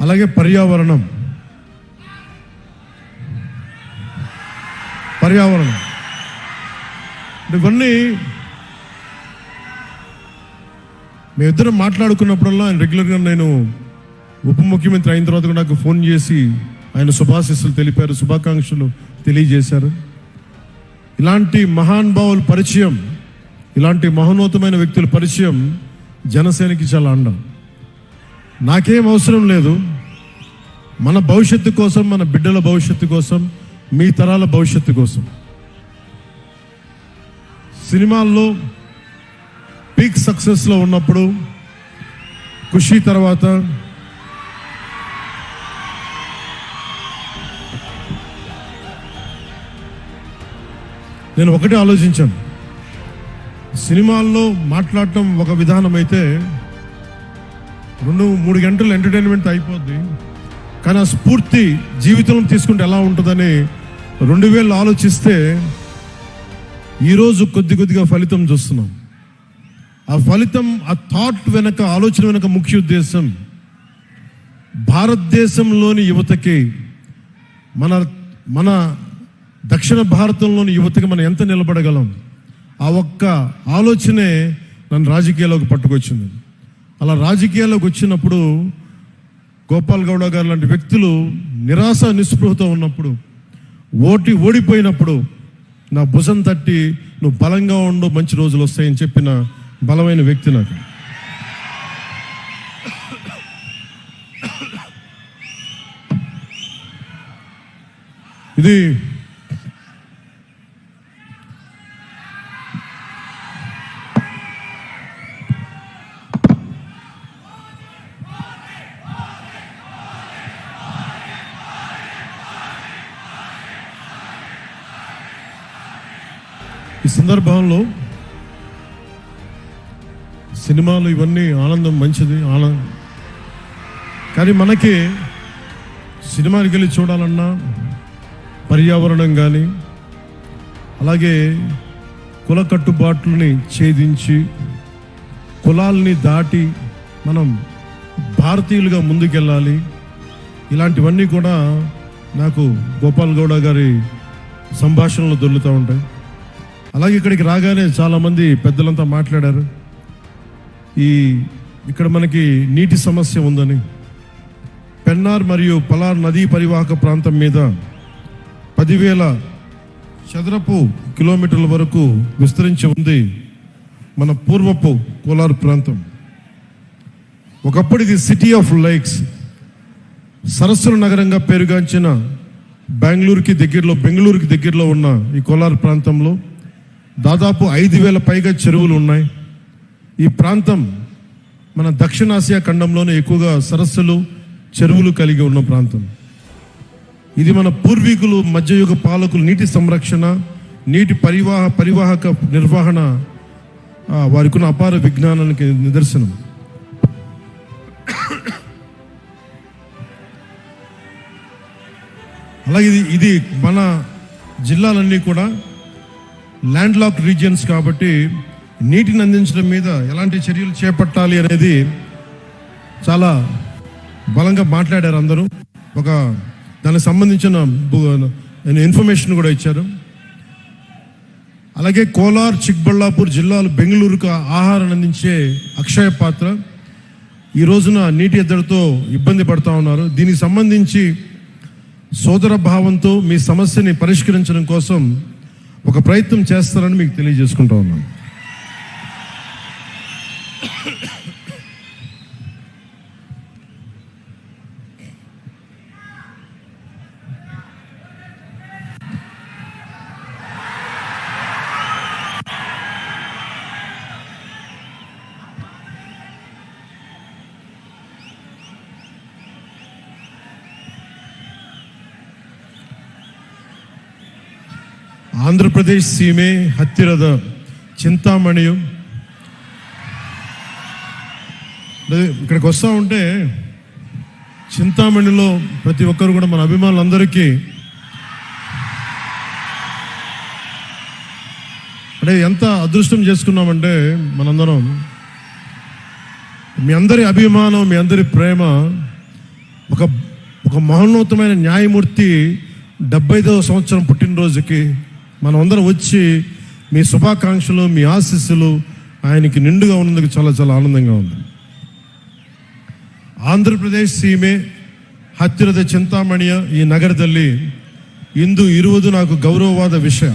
అలాగే పర్యావరణం ఇవన్నీ మేమిద్దరం మాట్లాడుకున్నప్పుడల్లా ఆయన రెగ్యులర్గా నేను ఉప ముఖ్యమంత్రి అయిన తర్వాత కూడా నాకు ఫోన్ చేసి ఆయన శుభాశీస్సులు తెలిపారు, శుభాకాంక్షలు తెలియజేశారు. ఇలాంటి మహానుభావుల పరిచయం, ఇలాంటి మహోన్నతమైన వ్యక్తుల పరిచయం జనసేనకి చాలా అండం. నాకేం అవసరం లేదు, మన భవిష్యత్తు కోసం, మన బిడ్డల భవిష్యత్తు కోసం, మీ తరాల భవిష్యత్తు కోసం. సినిమాల్లో పీక్ సక్సెస్లో ఉన్నప్పుడు, ఖుషి తర్వాత నేను ఒకటే ఆలోచించాను. సినిమాల్లో మాట్లాడటం ఒక విధానం అయితే 2-3 గంటలు ఎంటర్టైన్మెంట్ అయిపోద్ది, కానీ ఆ స్ఫూర్తి జీవితంలో తీసుకుంటే ఎలా ఉంటుందని 2000 ఆలోచిస్తే ఈరోజు కొద్దిగా ఫలితం చూస్తున్నాం. ఆ ఫలితం, ఆ థాట్ వెనక, ఆలోచన వెనక ముఖ్య ఉద్దేశం భారతదేశంలోని యువతకి, మన దక్షిణ భారతంలోని యువతకి మనం ఎంత నిలబడగలం, ఆ ఒక్క ఆలోచనే నన్ను రాజకీయాల్లోకి పట్టుకొచ్చింది. అలా రాజకీయాల్లోకి వచ్చినప్పుడు గోపాల్ గౌడ గారు లాంటి వ్యక్తులు నిరాశ నిస్పృహతో ఉన్నప్పుడు, ఓడిపోయినప్పుడు నా భుజం తట్టి నువ్వు బలంగా ఉండు, మంచి రోజులు వస్తాయని చెప్పిన బలమైన వ్యక్తి నాకు. ఇది ఈ సందర్భంలో సినిమాలు ఇవన్నీ ఆనందం, మంచిది ఆనందం, కానీ మనకి సినిమాకి వెళ్ళి చూడాలన్నా పర్యావరణం కానీ, అలాగే కుల కట్టుబాట్లని ఛేదించి కులాల్ని దాటి మనం భారతీయులుగా ముందుకెళ్ళాలి. ఇలాంటివన్నీ కూడా నాకు గోపాల్ గౌడ గారి సంభాషణలు దొరుకుతూ ఉంటాయి. అలాగే ఇక్కడికి రాగానే చాలామంది పెద్దలంతా మాట్లాడారు, ఇక్కడ మనకి నీటి సమస్య ఉందని. పెన్నార్ మరియు పలార్ నదీ పరివాహక ప్రాంతం మీద 10,000 చదరపు కిలోమీటర్ల వరకు విస్తరించి ఉంది మన పూర్వపు కోలార్ ప్రాంతం. ఒకప్పుడు ఇది సిటీ ఆఫ్ లేక్స్, సరస్సుల నగరంగా పేరుగాంచిన బెంగళూరుకి దగ్గరలో ఉన్న ఈ కోలార్ ప్రాంతంలో దాదాపు 5,000 పైగా చెరువులు ఉన్నాయి. ఈ ప్రాంతం మన దక్షిణాసియా ఖండంలోనే ఎక్కువగా సరస్సులు, చెరువులు కలిగి ఉన్న ప్రాంతం. ఇది మన పూర్వీకులు, మధ్యయుగ పాలకులు నీటి సంరక్షణ, నీటి పరివాహక నిర్వహణ వారికి ఉన్న అపార విజ్ఞానానికి నిదర్శనం. అలాగే ఇది మన జిల్లాలన్నీ కూడా ల్యాండ్ లాక్ రీజియన్స్ కాబట్టి నీటిని అందించడం మీద ఎలాంటి చర్యలు చేపట్టాలి అనేది చాలా బలంగా మాట్లాడారు అందరూ. దానికి సంబంధించిన ఇన్ఫర్మేషన్ కూడా ఇచ్చారు. అలాగే కోలార్, చిక్బళ్ళాపూర్ జిల్లాలు బెంగళూరుకు ఆహారాన్ని అందించే అక్షయ పాత్ర ఈ రోజున నీటి ఎద్దడితో ఇబ్బంది పడుతూ ఉన్నారు. దీనికి సంబంధించి సోదర భావంతో మీ సమస్యని పరిష్కరించడం కోసం ఒక ప్రయత్నం చేస్తారని మీకు తెలియజేసుకుంటా ఉన్నాను. ಆಂಧ್ರಪ್ರದೇಶ ಸೀಮೆ ಹತ್ತಿರದ చింతామణియు ఇక్కడికి వస్తూ ఉంటే చింతామణిలో ప్రతి ఒక్కరు కూడా మన అభిమానులందరికీ అంటే ఎంత అదృష్టం చేసుకున్నామంటే మనందరం మీ అందరి అభిమానం, మీ అందరి ప్రేమ ఒక ఒక మహోన్నతమైన న్యాయమూర్తి 75వ సంవత్సరం పుట్టినరోజుకి మనం అందరం వచ్చి మీ శుభాకాంక్షలు, మీ ఆశీస్సులు ఆయనకి నిండుగా ఉన్నందుకు చాలా చాలా ಆನಂದಂగా ఉంది. ಆಂಧ್ರಪ್ರದೇಶ ಸೀಮೆ ಹತ್ತಿರದ ಚಿಂತಾಮಣಿಯ ಈ ನಗರದಲ್ಲಿ ಇಂದು ಇರುವುದು నాకు ಗೌರವವಾದ ವಿಷಯ.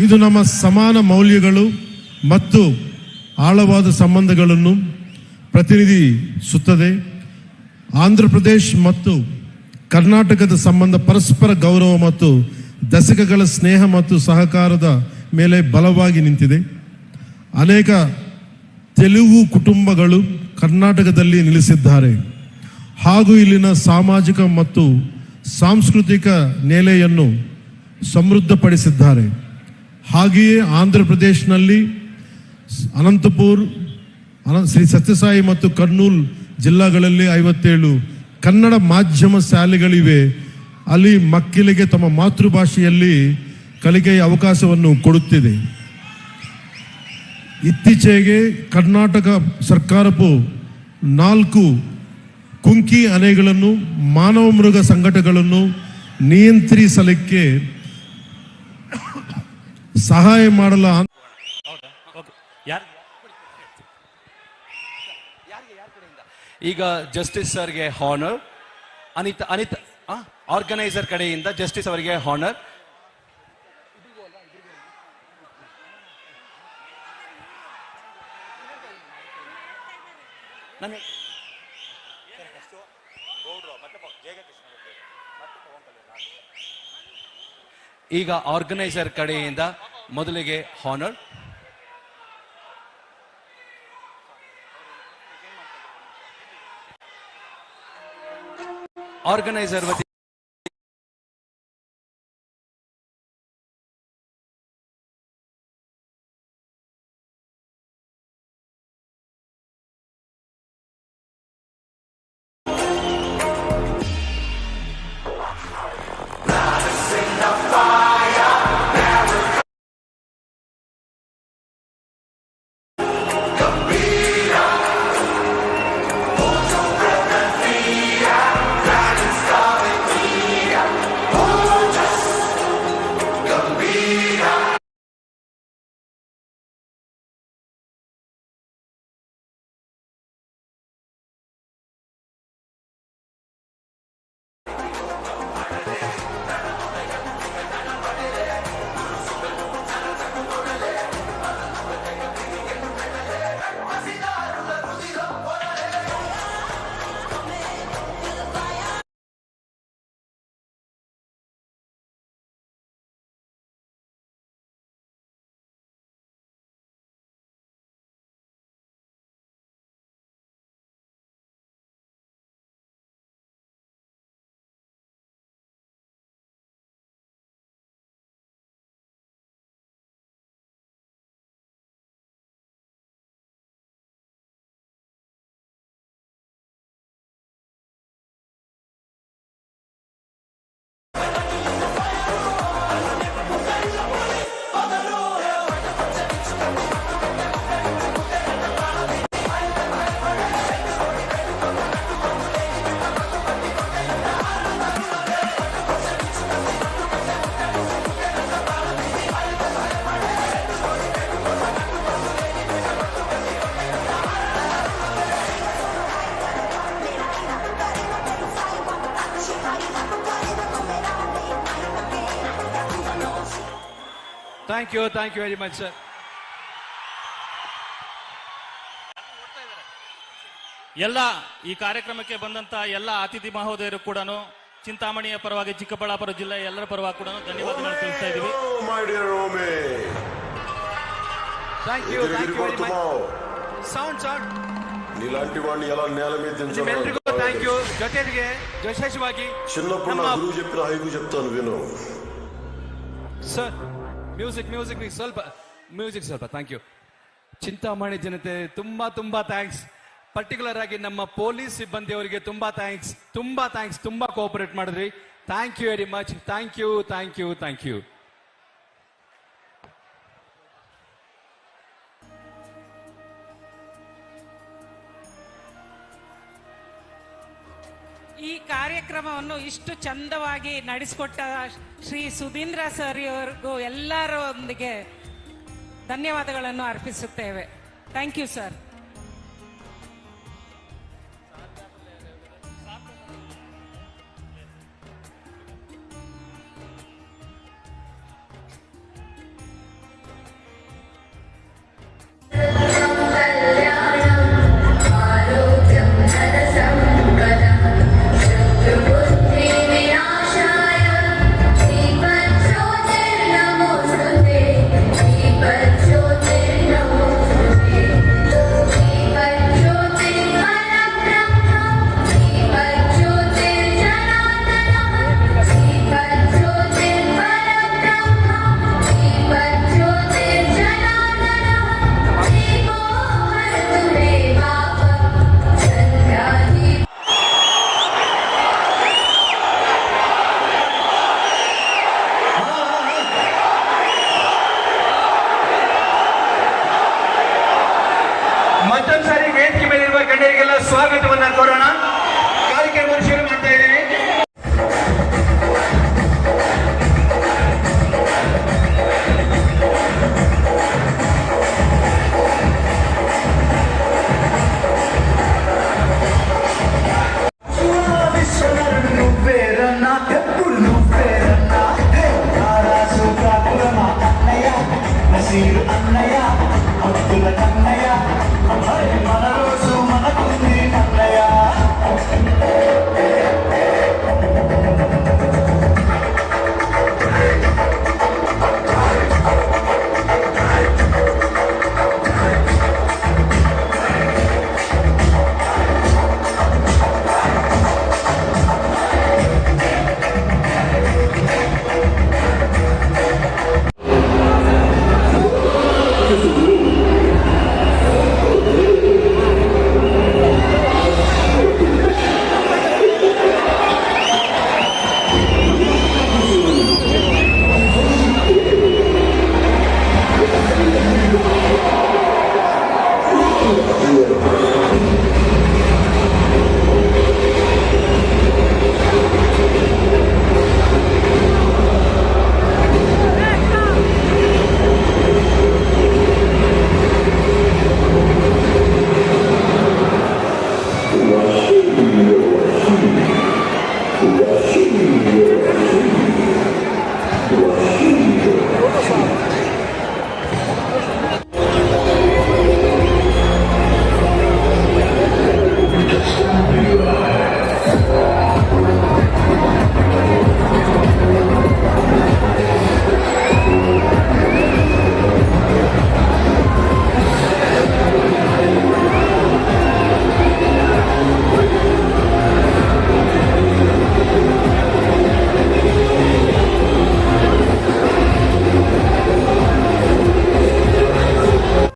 ಇದು ನಮ್ಮ ಸಮಾನ ಮೌಲ್ಯಗಳು ಮತ್ತು ಆಳವಾದ ಸಂಬಂಧಗಳನ್ನು ಪ್ರತಿನಿಧಿಸುತ್ತದೆ. ಆಂಧ್ರಪ್ರದೇಶ ಮತ್ತು ಕರ್ನಾಟಕದ ಸಂಬಂಧ ಪರಸ್ಪರ ಗೌರವ ಮತ್ತು ದಶಕಗಳ ಸ್ನೇಹ ಮತ್ತು ಸಹಕಾರದ ಮೇಲೆ ಬಲವಾಗಿ ನಿಂತಿದೆ. ಅನೇಕ ತೆಲುಗು ಕುಟುಂಬಗಳು ಕರ್ನಾಟಕದಲ್ಲಿ ನೆಲೆಸಿದ್ದಾರೆ ಹಾಗೂ ಇಲ್ಲಿನ ಸಾಮಾಜಿಕ ಮತ್ತು ಸಾಂಸ್ಕೃತಿಕ ನೆಲೆಯನ್ನು ಸಮೃದ್ಧಪಡಿಸಿದ್ದಾರೆ. ಹಾಗೆಯೇ ಆಂಧ್ರಪ್ರದೇಶನಲ್ಲಿ ಅನಂತಪುರ, ಶ್ರೀ ಸತ್ಯಸಾಯಿ ಮತ್ತು ಕರ್ನೂಲ್ ಜಿಲ್ಲಾಗಳಲ್ಲಿ 57 ಕನ್ನಡ ಮಾಧ್ಯಮ ಶಾಲೆಗಳಿವೆ. ಅಲ್ಲಿ ಮಕ್ಕಳಿಗೆ ತಮ್ಮ ಮಾತೃಭಾಷೆಯಲ್ಲಿ ಕಲಿಕೆಯ ಅವಕಾಶವನ್ನು ಕೊಡುತ್ತಿದೆ. ಇತ್ತೀಚೆಗೆ ಕರ್ನಾಟಕ ಸರ್ಕಾರವು 4 ಕುಂಕಿ ಅಣೆಗಳನ್ನು ಮಾನವ ಮೃಗ ಸಂಘಟನೆಗಳನ್ನು ನಿಯಂತ್ರಿಸಲಿಕ್ಕೆ ಸಹಾಯ ಮಾಡಲು ಈಗ ಜಸ್ಟಿಸ್ ಸರ್ಗೆ ಹಾನರ್, ಅನಿತಾ ಆರ್ಗನೈಸರ್ ಕಡೆಯಿಂದ ಜಸ್ಟಿಸ್ ಅವರಿಗೆ ಹಾನರ್. ಈಗ ಆರ್ಗನೈಸರ್ ಕಡೆಯಿಂದ ಮೊದಲಿಗೆ ಹಾನರ್. ಆರ್ಗನೈಸರ್ ವತಿ thank you very much sir. ಎಲ್ಲ ಈ ಕಾರ್ಯಕ್ರಮಕ್ಕೆ ಬಂದಂತ ಎಲ್ಲ ಅತಿಥಿ ಮಹೋದಯರು ಕೂಡ ಚಿಂತಾಮಣಿಯ ಪರವಾಗಿ, ಚಿಕ್ಕಬಳ್ಳಾಪುರ ಜಿಲ್ಲೆಯ ಎಲ್ಲರ ಪರವಾಗಿ ಕೂಡ ಧನ್ಯವಾದಗಳು ತಿಳಿಸ್ತಾ ಇದ್ದೀವಿ. Thank you very much. Sound నీలాంటి వాడిని ఎలా నేల మీద ನಿಮ್ಮೆಲ್ಲರಿಗೂ ಥ್ಯಾಂಕ್ ಯು. ಜೊತೆಗೆ ವಿಶೇಷವಾಗಿ చిన్నప్పుడు నా గురువు చెప్పిన హైకు చెప్తాను విను. ಸರ್ ಮ್ಯೂಸಿಕ್ ಸ್ವಲ್ಪ ಥ್ಯಾಂಕ್ ಯು. ಚಿಂತಾಮಣಿ ಜನತೆ ತುಂಬಾ ಥ್ಯಾಂಕ್ಸ್. ಪರ್ಟಿಕ್ಯುಲರ್ ಆಗಿ ನಮ್ಮ ಪೊಲೀಸ್ ಸಿಬ್ಬಂದಿಯವರಿಗೆ ತುಂಬಾ ಥ್ಯಾಂಕ್ಸ್. ತುಂಬಾ ಕೋಆಪರೇಟ್ ಮಾಡಿದ್ರಿ. Thank you very much. Thank you. ಈ ಕಾರ್ಯಕ್ರಮವನ್ನು ಇಷ್ಟು ಚಂದವಾಗಿ ನಡೆಸಿಕೊಟ್ಟ ಶ್ರೀ ಸುಧೀಂದ್ರ ಸರ್ ಅವರಿಗೂ ಎಲ್ಲರೊಂದಿಗೆ ಧನ್ಯವಾದಗಳನ್ನು ಅರ್ಪಿಸುತ್ತೇವೆ. Thank you sir. ಮತ್ತೊಂದ್ಸಾರಿ ವೇದಿಕೆ ಮೇಲಿರುವ ಗಣ್ಯರಿಗೆಲ್ಲ ಸ್ವಾಗತವನ್ನ ಕೋರೋಣ.